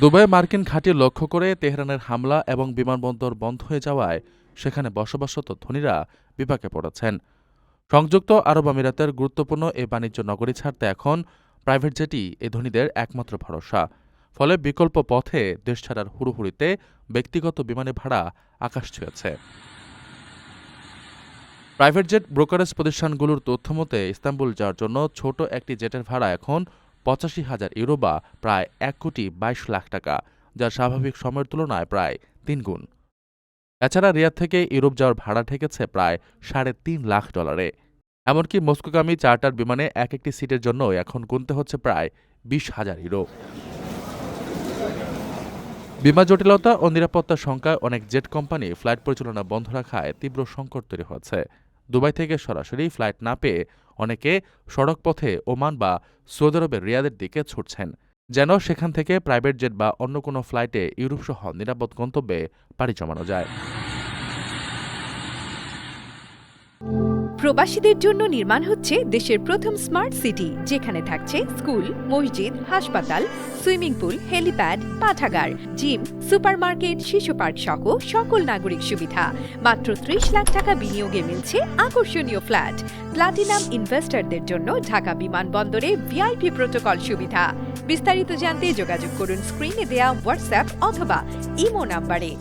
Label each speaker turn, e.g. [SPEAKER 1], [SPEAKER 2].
[SPEAKER 1] দুবাইয়ে মার্কিন ঘাঁটি লক্ষ্য করে তেহরানের হামলা এবং বিমানবন্দর বন্ধ হয়ে যাওয়ায় সেখানে বসবাসরত ধনীরা বিপাকে পড়েছেন। সংযুক্ত আরব আমিরাতের গুরুত্বপূর্ণ এ বাণিজ্য নগরী ছাড়তে এখন প্রাইভেট জেটই এ ধনীদের একমাত্র ভরসা। ফলে বিকল্প পথে দেশ ছাড়ার হুড়োহুড়িতে ব্যক্তিগত বিমানে ভাড়া আকাশ ছুঁয়েছে। প্রাইভেট জেট ব্রোকারেজ প্রতিষ্ঠানগুলোর তথ্যমতে ইস্তাম্বুল যাওয়ার জন্য ছোট একটি জেটের ভাড়া এখন ৮৫,০০০ ইউরো বা প্রায় ১,২২,০০,০০০ টাকা, যা স্বাভাবিক সময়ের তুলনায় প্রায় ৩ গুণ। এছাড়া রিয়াদ থেকে ইউরোপ যাওয়ার ভাড়া ঠেকেছে প্রায় $৩.৫ লাখ। এমনকি মস্কোগামী চার্টার বিমানে একটি সিটের জন্য এখন গুনতে হচ্ছে প্রায় ২০,০০০ ইউরো। বিমা জটিলতা ও নিরাপত্তার শঙ্কায় অনেক জেট কোম্পানি ফ্লাইট পরিচালনা বন্ধ রাখায় তীব্র সংকট তৈরি হচ্ছে। দুবাই থেকে সরাসরি ফ্লাইট না পেয়ে অনেকে সড়কপথে ওমান বা সৌদি আরবের রিয়াদের দিকে ছুটছেন, যেন সেখান থেকে প্রাইভেট জেট বা অন্য কোনো ফ্লাইটে ইউরোপসহ নিরাপদ গন্তব্যে পাড়ি জমানো যায়।
[SPEAKER 2] প্রবাসীদের জন্য নির্মাণ হচ্ছে দেশের প্রথম স্মার্ট সিটি, যেখানে থাকছে স্কুল, মসজিদ, হাসপাতাল, সুইমিং পুল, হেলিপ্যাড, পাঠাগার, জিম, সুপারমার্কেট, শিশু পার্ক সহ সকল নাগরিক সুবিধা। মাত্র ৩০ লাখ টাকা বিনিয়োগে মিলছে আকর্ষণীয় ফ্ল্যাট। প্লাটিনাম ইনভেস্টরদের জন্য ঢাকা বিমানবন্দরে ভিআইপি প্রোটোকল সুবিধা। বিস্তারিত জানতে যোগাযোগ করুন স্ক্রিনে দেয়া হোয়াটসঅ্যাপ অথবা ইমো নাম্বারে।